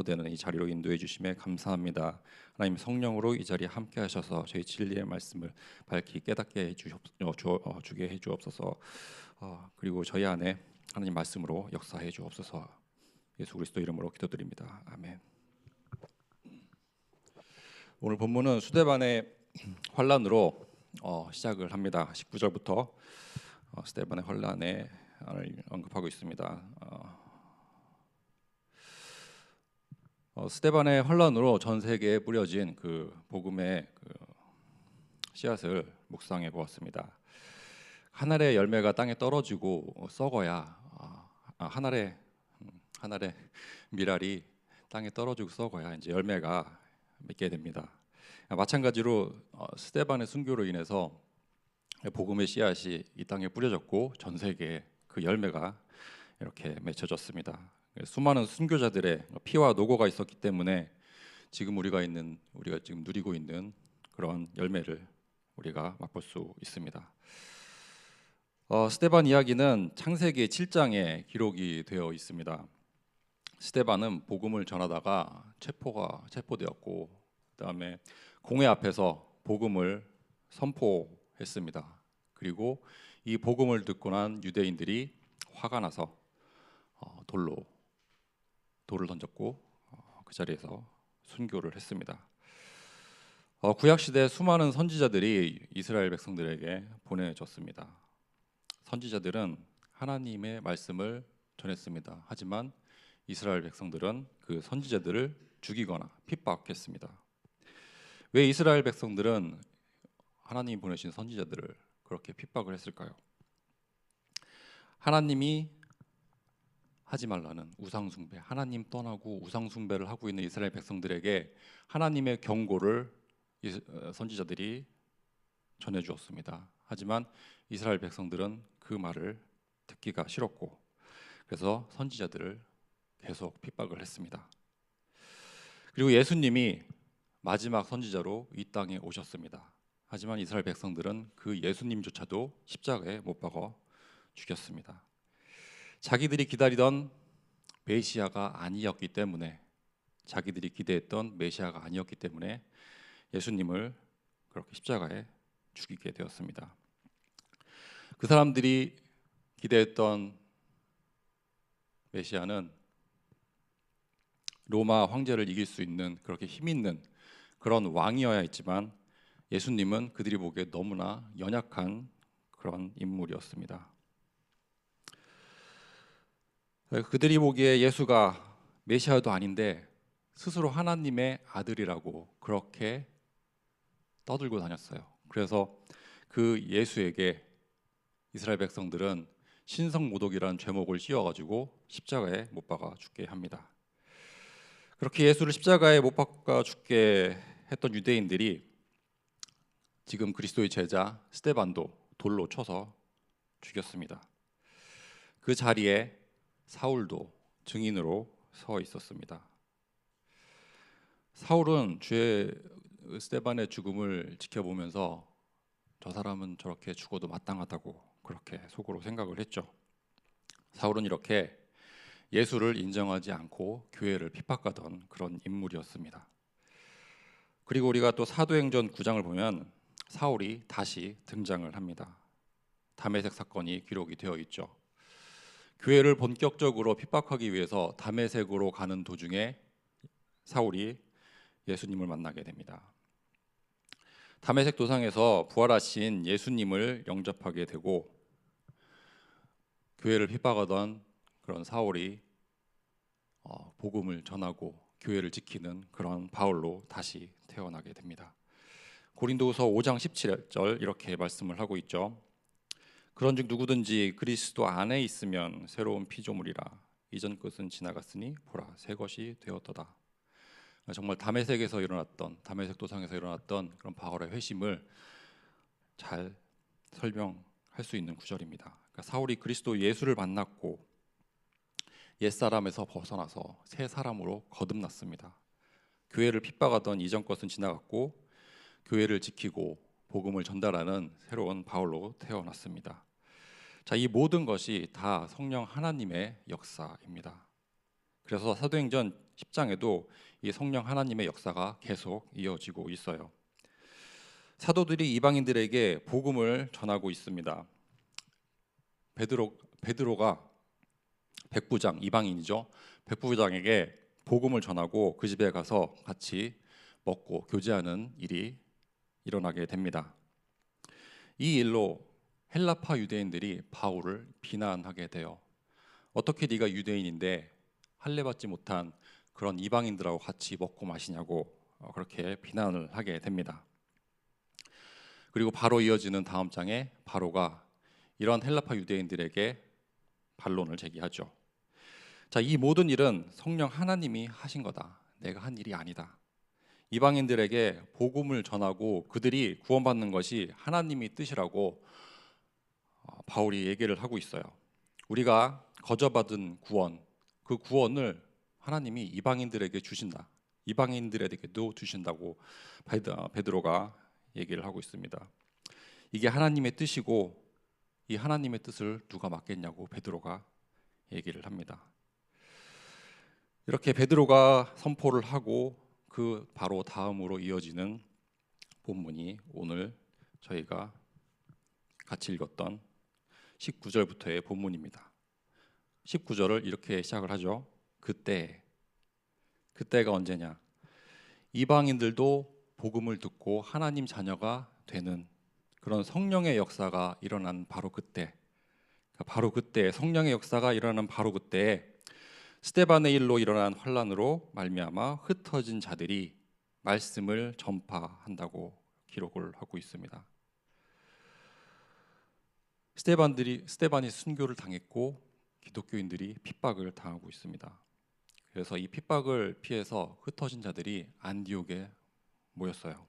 되는 이 자리로 인도해 주심에 감사합니다. 하나님 성령으로 이 자리에 함께 하셔서 저희 진리의 말씀을 밝히 깨닫게 주게 해 주옵소서. 그리고 저희 안에 하나님 말씀으로 역사해 주옵소서. 예수 그리스도 이름으로 기도드립니다. 아멘. 오늘 본문은 스데반의 환란으로 시작을 합니다. 19절부터 스데반의 환란을 언급하고 있습니다. 스데반의 환란으로 전 세계에 뿌려진 그 복음의 씨앗을 묵상해 보았습니다. 한 알의 열매가 땅에 떨어지고 썩어야 한 알의 밀알이 땅에 떨어지고 썩어야 이제 열매가 맺게 됩니다. 마찬가지로 스데반의 순교로 인해서 복음의 씨앗이 이 땅에 뿌려졌고 전 세계에 그 열매가 이렇게 맺혀졌습니다. 수많은 순교자들의 피와 노고가 있었기 때문에 지금 우리가 지금 누리고 있는 그런 열매를 우리가 맛볼 수 있습니다. 스데반 이야기는 창세기 7장에 기록이 되어 있습니다. 스데반은 복음을 전하다가 체포되었고, 그다음에 공회 앞에서 복음을 선포했습니다. 그리고 이 복음을 듣고 난 유대인들이 화가 나서 돌을 던졌고 그 자리에서 순교를 했습니다. 구약 시대 수많은 선지자들이 이스라엘 백성들에게 보내졌습니다. 선지자들은 하나님의 말씀을 전했습니다. 하지만 이스라엘 백성들은 그 선지자들을 죽이거나 핍박했습니다. 왜 이스라엘 백성들은 하나님이 보내신 선지자들을 그렇게 핍박을 했을까요? 하나님이 하지 말라는 우상숭배, 하나님 떠나고 우상숭배를 하고 있는 이스라엘 백성들에게 하나님의 경고를 선지자들이 전해주었습니다. 하지만 이스라엘 백성들은 그 말을 듣기가 싫었고, 그래서 선지자들을 계속 핍박을 했습니다. 그리고 예수님이 마지막 선지자로 이 땅에 오셨습니다. 하지만 이스라엘 백성들은 그 예수님조차도 십자가에 못 박아 죽였습니다. 자기들이 기다리던 메시아가 아니었기 때문에, 자기들이 기대했던 메시아가 아니었기 때문에 예수님을 그렇게 십자가에 죽이게 되었습니다. 그 사람들이 기대했던 메시아는 로마 황제를 이길 수 있는 그렇게 힘 있는 그런 왕이어야 했지만 예수님은 그들이 보기에 너무나 연약한 그런 인물이었습니다. 그들이 보기에 예수가 메시아도 아닌데 스스로 하나님의 아들이라고 그렇게 떠들고 다녔어요. 그래서 그 예수에게 이스라엘 백성들은 신성모독이라는 죄목을 씌워가지고 십자가에 못 박아 죽게 합니다. 그렇게 예수를 십자가에 못 박아 죽게 했던 유대인들이 지금 그리스도의 제자 스데반도 돌로 쳐서 죽였습니다. 그 자리에 사울도 증인으로 서 있었습니다. 사울은 스데반의 죽음을 지켜보면서 저 사람은 저렇게 죽어도 마땅하다고 그렇게 속으로 생각을 했죠. 사울은 이렇게 예수를 인정하지 않고 교회를 핍박하던 그런 인물이었습니다. 그리고 우리가 또 사도행전 9장을 보면 사울이 다시 등장을 합니다. 다메섹 사건이 기록이 되어 있죠. 교회를 본격적으로 핍박하기 위해서 다메섹으로 가는 도중에 사울이 예수님을 만나게 됩니다. 다메섹 도상에서 부활하신 예수님을 영접하게 되고 교회를 핍박하던 그런 사울이 복음을 전하고 교회를 지키는 그런 바울로 다시 태어나게 됩니다. 고린도후서 5장 17절 이렇게 말씀을 하고 있죠. 그런즉 누구든지 그리스도 안에 있으면 새로운 피조물이라 이전 것은 지나갔으니 보라 새 것이 되었도다. 정말 다메섹 도상에서 일어났던 그런 바울의 회심을 잘 설명할 수 있는 구절입니다. 그러니까 사울이 그리스도 예수를 만났고 옛사람에서 벗어나서 새 사람으로 거듭났습니다. 교회를 핍박하던 이전 것은 지나갔고 교회를 지키고 복음을 전달하는 새로운 바울로 태어났습니다. 자, 이 모든 것이 다 성령 하나님의 역사입니다. 그래서 사도행전 10장에도 이 성령 하나님의 역사가 계속 이어지고 있어요. 사도들이 이방인들에게 복음을 전하고 있습니다. 베드로가 백부장, 이방인이죠. 백부장에게 복음을 전하고 그 집에 가서 같이 먹고 교제하는 일이 일어나게 됩니다. 이 일로 헬라파 유대인들이 바울을 비난하게 돼요. 어떻게 네가 유대인인데 할례받지 못한 그런 이방인들하고 같이 먹고 마시냐고 그렇게 비난을 하게 됩니다. 그리고 바로 이어지는 다음 장에 바로가 이러한 헬라파 유대인들에게 반론을 제기하죠. 자, 이 모든 일은 성령 하나님이 하신 거다. 내가 한 일이 아니다. 이방인들에게 복음을 전하고 그들이 구원받는 것이 하나님이 뜻이라고 바울이 얘기를 하고 있어요. 우리가 거저받은 구원, 그 구원을 하나님이 이방인들에게 주신다. 이방인들에게도 주신다고 베드로가 얘기를 하고 있습니다. 이게 하나님의 뜻이고 이 하나님의 뜻을 누가 막겠냐고 베드로가 얘기를 합니다. 이렇게 베드로가 선포를 하고 그 바로 다음으로 이어지는 본문이 오늘 저희가 같이 읽었던 19절부터의 본문입니다. 19절을 이렇게 시작을 하죠. 그때가 언제냐? 이방인들도 복음을 듣고 하나님 자녀가 되는 그런 성령의 역사가 일어난 바로 그때, 성령의 역사가 일어나는 바로 그때에 스데반의 일로 일어난 환란으로 말미암아 흩어진 자들이 말씀을 전파한다고 기록을 하고 있습니다. 스데반이 순교를 당했고 기독교인들이 핍박을 당하고 있습니다. 그래서 이 핍박을 피해서 흩어진 자들이 안디옥에 모였어요.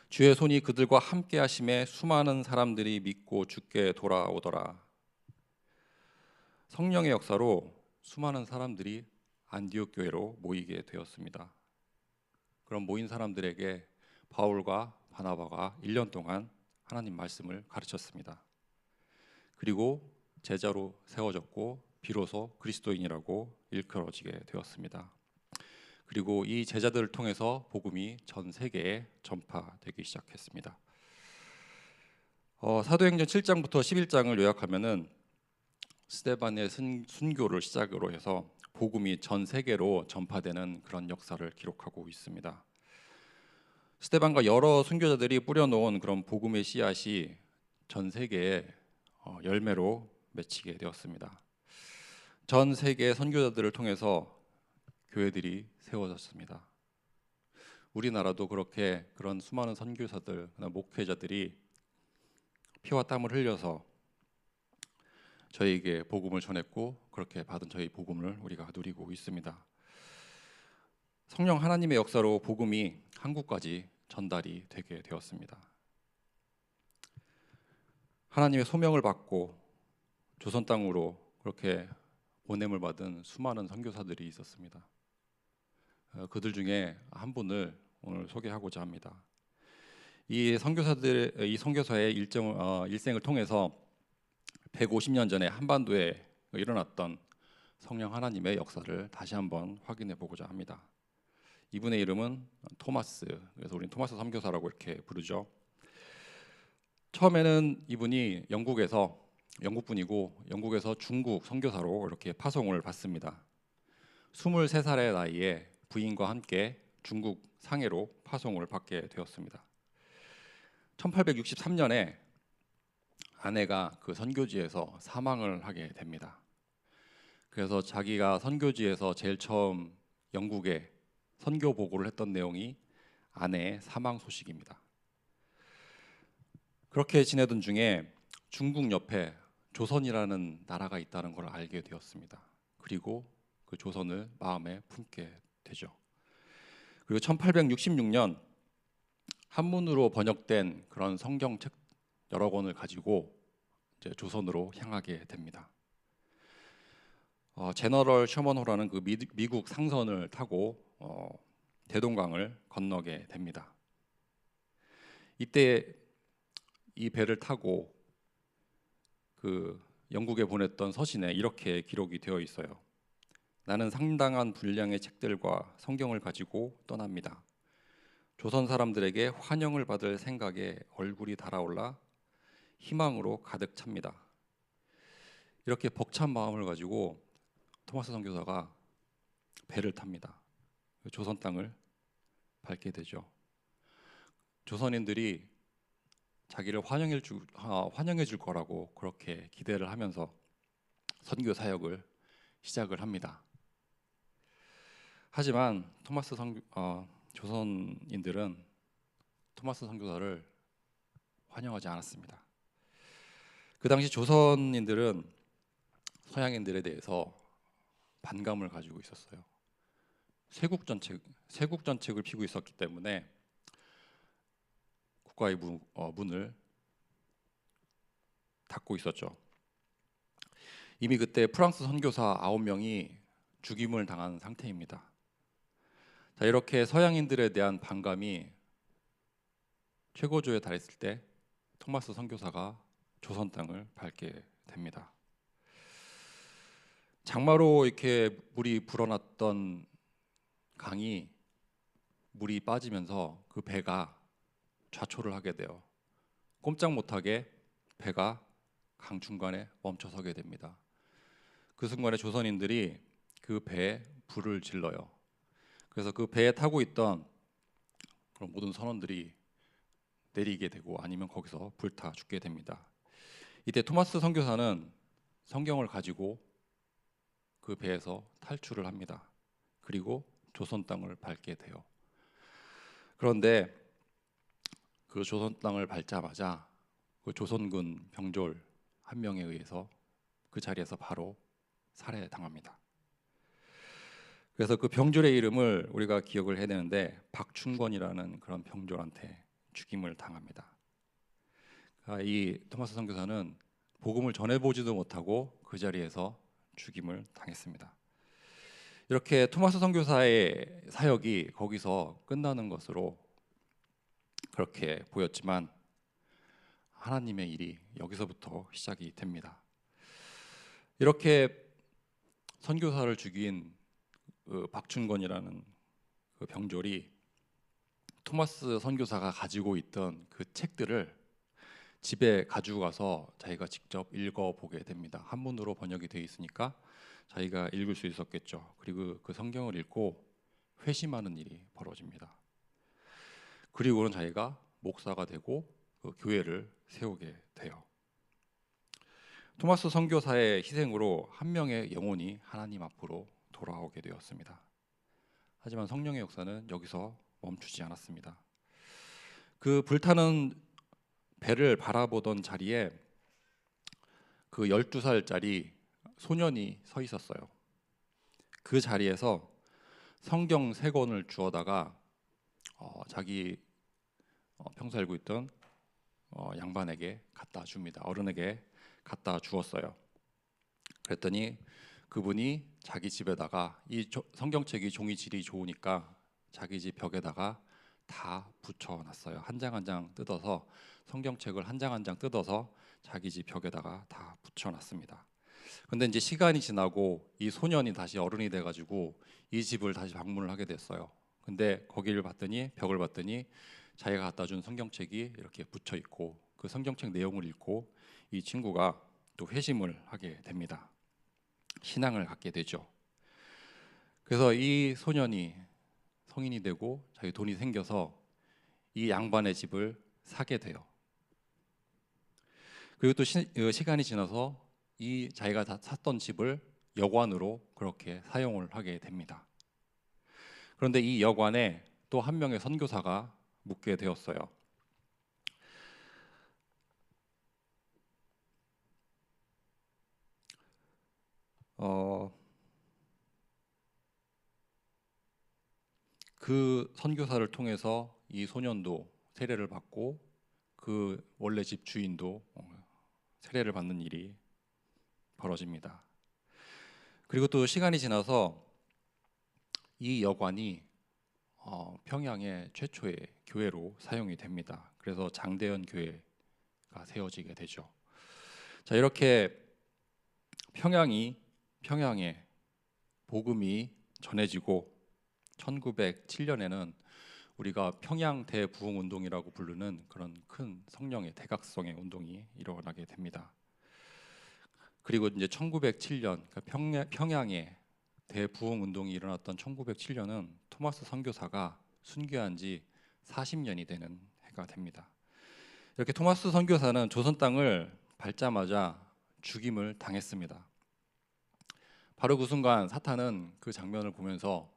주의 손이 그들과 함께 하심에 수많은 사람들이 믿고 주께 돌아오더라. 성령의 역사로 수많은 사람들이 안디옥 교회로 모이게 되었습니다. 그런 모인 사람들에게 바울과 바나바가 1년 동안 하나님 말씀을 가르쳤습니다. 그리고 제자로 세워졌고 비로소 그리스도인이라고 일컬어지게 되었습니다. 그리고 이 제자들을 통해서 복음이 전 세계에 전파되기 시작했습니다. 사도행전 7장부터 11장을 요약하면은 스데반의 순교를 시작으로 해서 복음이 전 세계로 전파되는 그런 역사를 기록하고 있습니다. 스데반과 여러 순교자들이 뿌려놓은 그런 복음의 씨앗이 전 세계에 열매로 맺히게 되었습니다. 전 세계 선교자들을 통해서 교회들이 세워졌습니다. 우리나라도 그렇게 그런 수많은 선교사들, 목회자들이 피와 땀을 흘려서 저희에게 복음을 전했고 그렇게 받은 저희 복음을 우리가 누리고 있습니다. 성령 하나님의 역사로 복음이 한국까지 전달이 되게 되었습니다. 하나님의 소명을 받고 조선 땅으로 그렇게 보냄을 받은 수많은 선교사들이 있었습니다. 그들 중에 한 분을 오늘 소개하고자 합니다. 이 선교사의 일생을 통해서 150년 전에 한반도에 일어났던 성령 하나님의 역사를 다시 한번 확인해 보고자 합니다. 이분의 이름은 토마스, 그래서 우리는 토마스 선교사라고 이렇게 부르죠. 처음에는 이분이 영국분이고 영국에서 중국 선교사로 이렇게 파송을 받습니다. 23살의 나이에 부인과 함께 중국 상해로 파송을 받게 되었습니다. 1863년에 아내가 그 선교지에서 사망을 하게 됩니다. 그래서 자기가 선교지에서 제일 처음 영국에 선교 보고를 했던 내용이 아내의 사망 소식입니다. 그렇게 지내던 중에 중국 옆에 조선이라는 나라가 있다는 걸 알게 되었습니다. 그리고 그 조선을 마음에 품게 되죠. 그리고 1866년 한문으로 번역된 그런 성경책 여러 권을 가지고 이제 조선으로 향하게 됩니다. 제너럴 셔먼호라는 그 미국 상선을 타고 대동강을 건너게 됩니다. 이때 이 배를 타고 그 영국에 보냈던 서신에 이렇게 기록이 되어 있어요. 나는 상당한 분량의 책들과 성경을 가지고 떠납니다. 조선 사람들에게 환영을 받을 생각에 얼굴이 달아올라 희망으로 가득 찹니다. 이렇게 벅찬 마음을 가지고 토마스 선교사가 배를 탑니다. 조선 땅을 밟게 되죠. 조선인들이 자기를 환영해 줄 거라고 그렇게 기대를 하면서 선교 사역을 시작을 합니다. 하지만 조선인들은 토마스 선교사를 환영하지 않았습니다. 그 당시 조선인들은 서양인들에 대해서 반감을 가지고 있었어요. 세국전책을 피고 있었기 때문에 국가의 문을 닫고 있었죠. 이미 그때 프랑스 선교사 9명이 죽임을 당한 상태입니다. 자, 이렇게 서양인들에 대한 반감이 최고조에 달했을 때 토마스 선교사가 조선 땅을 밟게 됩니다. 장마로 이렇게 물이 불어났던 강이 물이 빠지면서 그 배가 좌초를 하게 돼요. 꼼짝 못하게 배가 강 중간에 멈춰서게 됩니다. 그 순간에 조선인들이 그 배에 불을 질러요. 그래서 그 배에 타고 있던 그런 모든 선원들이 내리게 되고 아니면 거기서 불타 죽게 됩니다. 이때 토마스 선교사는 성경을 가지고 그 배에서 탈출을 합니다. 그리고 조선 땅을 밟게 돼요. 그런데 그 조선 땅을 밟자마자 그 조선군 병졸 한 명에 의해서 그 자리에서 바로 살해당합니다. 그래서 그 병졸의 이름을 우리가 기억을 해야 되는데 박충권이라는 그런 병졸한테 죽임을 당합니다. 이 토마스 선교사는 복음을 전해보지도 못하고 그 자리에서 죽임을 당했습니다. 이렇게 토마스 선교사의 사역이 거기서 끝나는 것으로 그렇게 보였지만 하나님의 일이 여기서부터 시작이 됩니다. 이렇게 선교사를 죽인 그 박충권이라는 그 병졸이 토마스 선교사가 가지고 있던 그 책들을 집에 가지고 가서 자기가 직접 읽어보게 됩니다. 한문으로 번역이 되어 있으니까 자기가 읽을 수 있었겠죠. 그리고 그 성경을 읽고 회심하는 일이 벌어집니다. 그리고는 자기가 목사가 되고 그 교회를 세우게 돼요. 토마스 선교사의 희생으로 한 명의 영혼이 하나님 앞으로 돌아오게 되었습니다. 하지만 성령의 역사는 여기서 멈추지 않았습니다. 그 불타는 배를 바라보던 자리에 그 12살짜리 소년이 서 있었어요. 그 자리에서 성경 3권을 주워다가 자기 평소 알고 있던 양반에게 갖다 줍니다. 어른에게 갖다 주었어요. 그랬더니 그분이 자기 집에다가 이 성경책이 종이질이 좋으니까 자기 집 벽에다가 다 붙여놨어요. 한 장 한 장 뜯어서 성경책을 한 장 한 장 뜯어서 자기 집 벽에다가 다 붙여놨습니다. 근데 이제 시간이 지나고 이 소년이 다시 어른이 돼가지고 이 집을 다시 방문을 하게 됐어요. 근데 거기를 봤더니 벽을 봤더니 자기가 갖다 준 성경책이 이렇게 붙여 있고 그 성경책 내용을 읽고 이 친구가 또 회심을 하게 됩니다. 신앙을 갖게 되죠. 그래서 이 소년이 성인이 되고 자기 돈이 생겨서 이 양반의 집을 사게 돼요. 그리고 또 시간이 지나서 이 자기가 다 샀던 집을 여관으로 그렇게 사용을 하게 됩니다. 그런데 이 여관에 또 한 명의 선교사가 묵게 되었어요. 그 선교사를 통해서 이 소년도 세례를 받고 그 원래 집 주인도 세례를 받는 일이 벌어집니다. 그리고 또 시간이 지나서 이 여관이 평양의 최초의 교회로 사용이 됩니다. 그래서 장대현 교회가 세워지게 되죠. 자, 이렇게 평양에 복음이 전해지고 1907년에는 우리가 평양 대부흥 운동이라고 부르는 그런 큰 성령의 대각성의 운동이 일어나게 됩니다. 그리고 이제 1907년 평양에 대부흥 운동이 일어났던 1907년은 토마스 선교사가 순교한 지 40년이 되는 해가 됩니다. 이렇게 토마스 선교사는 조선 땅을 밟자마자 죽임을 당했습니다. 바로 그 순간 사탄은 그 장면을 보면서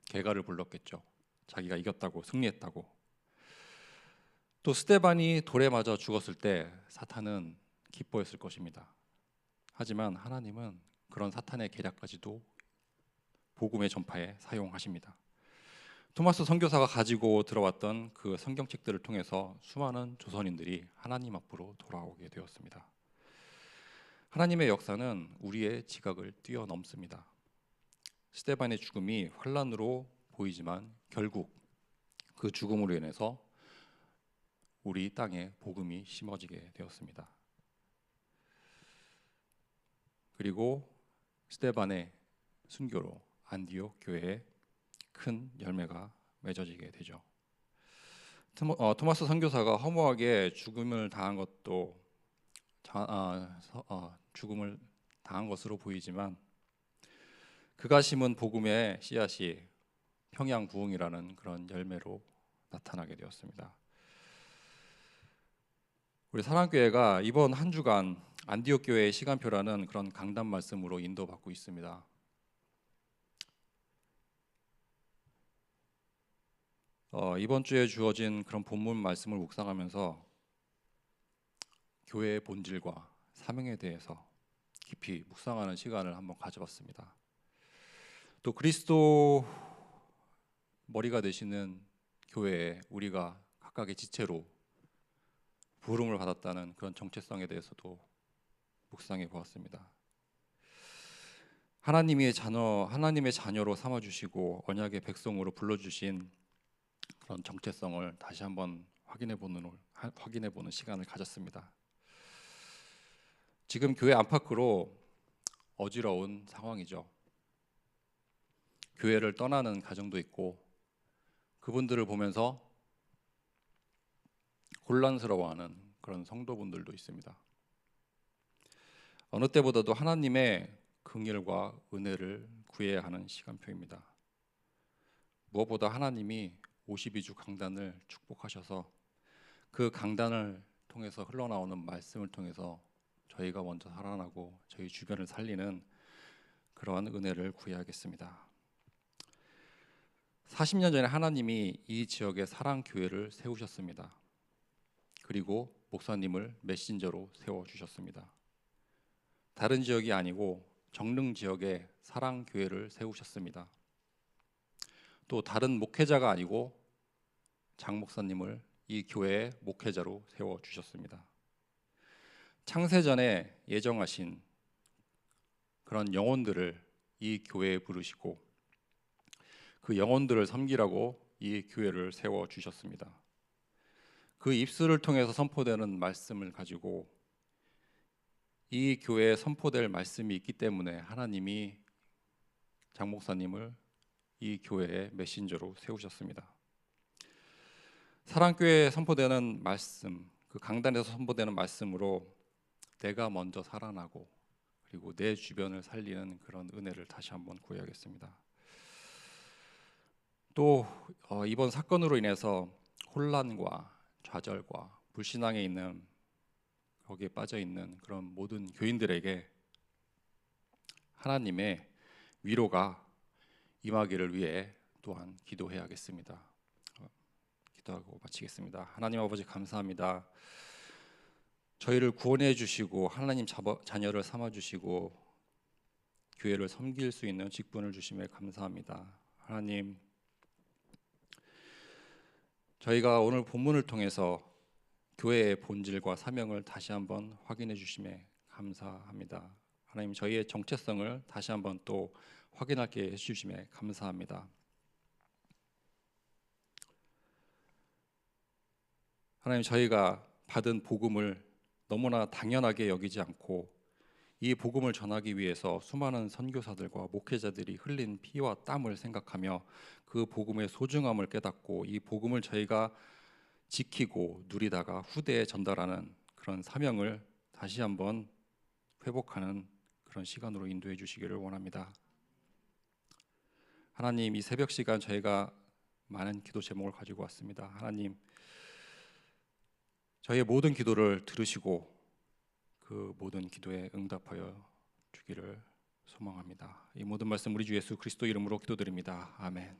개가를 불렀겠죠. 자기가 이겼다고, 승리했다고. 또 스데반이 돌에 맞아 죽었을 때 사탄은 기뻐했을 것입니다. 하지만 하나님은 그런 사탄의 계략까지도 복음의 전파에 사용하십니다. 토마스 선교사가 가지고 들어왔던 그 성경책들을 통해서 수많은 조선인들이 하나님 앞으로 돌아오게 되었습니다. 하나님의 역사는 우리의 지각을 뛰어넘습니다. 스데반의 죽음이 환란으로 보이지만 결국 그 죽음으로 인해서 우리 땅에 복음이 심어지게 되었습니다. 그리고 스데반의 순교로 안디옥 교회에 큰 열매가 맺어지게 되죠. 토마스 선교사가 허무하게 죽음을 당한 것도 죽음을 당한 것으로 보이지만 그가 심은 복음의 씨앗이 평양 부흥이라는 그런 열매로 나타나게 되었습니다. 우리 사랑교회가 이번 한 주간 안디옥 교회의 시간표라는 그런 강단 말씀으로 인도받고 있습니다. 이번 주에 주어진 그런 본문 말씀을 묵상하면서 교회의 본질과 사명에 대해서 깊이 묵상하는 시간을 한번 가져봤습니다. 또 그리스도 머리가 되시는 교회에 우리가 각각의 지체로 부름을 받았다는 그런 정체성에 대해서도 묵상해 보았습니다. 하나님의 자녀로 삼아 주시고 언약의 백성으로 불러 주신 그런 정체성을 다시 한번 확인해 보는 시간을 가졌습니다. 지금 교회 안팎으로 어지러운 상황이죠. 교회를 떠나는 가정도 있고 그분들을 보면서 혼란스러워하는 그런 성도분들도 있습니다. 어느 때보다도 하나님의 긍휼과 은혜를 구해야 하는 시간표입니다. 무엇보다 하나님이 52주 강단을 축복하셔서 그 강단을 통해서 흘러나오는 말씀을 통해서 저희가 먼저 살아나고 저희 주변을 살리는 그러한 은혜를 구해야겠습니다. 40년 전에 하나님이 이 지역에 사랑교회를 세우셨습니다. 그리고 목사님을 메신저로 세워주셨습니다. 다른 지역이 아니고 정릉 지역에 사랑교회를 세우셨습니다. 또 다른 목회자가 아니고 장 목사님을 이 교회의 목회자로 세워주셨습니다. 창세전에 예정하신 그런 영혼들을 이 교회에 부르시고 그 영혼들을 섬기라고 이 교회를 세워주셨습니다. 그 입술을 통해서 선포되는 말씀을 가지고 이 교회에 선포될 말씀이 있기 때문에 하나님이 장 목사님을 이 교회의 메신저로 세우셨습니다. 사랑교회에 선포되는 말씀, 그 강단에서 선포되는 말씀으로 내가 먼저 살아나고 그리고 내 주변을 살리는 그런 은혜를 다시 한번 구해야겠습니다. 또 이번 사건으로 인해서 혼란과 좌절과 불신앙에 있는 거기에 빠져 있는 그런 모든 교인들에게 하나님의 위로가 임하기를 위해 또한 기도해야겠습니다. 기도하고 마치겠습니다. 하나님 아버지 감사합니다. 저희를 구원해 주시고 하나님 자녀를 삼아 주시고 교회를 섬길 수 있는 직분을 주심에 감사합니다. 하나님, 저희가 오늘 본문을 통해서 교회의 본질과 사명을 다시 한번 확인해 주심에 감사합니다. 하나님, 저희의 정체성을 다시 한번 또 확인하게 해주심에 감사합니다. 하나님, 저희가 받은 복음을 너무나 당연하게 여기지 않고 이 복음을 전하기 위해서 수많은 선교사들과 목회자들이 흘린 피와 땀을 생각하며 그 복음의 소중함을 깨닫고 이 복음을 저희가 지키고 누리다가 후대에 전달하는 그런 사명을 다시 한번 회복하는 그런 시간으로 인도해 주시기를 원합니다. 하나님, 이 새벽 시간 저희가 많은 기도 제목을 가지고 왔습니다. 하나님, 저희의 모든 기도를 들으시고 그 모든 기도에 응답하여 주기를 소망합니다. 이 모든 말씀 우리 주 예수 그리스도 이름으로 기도드립니다. 아멘.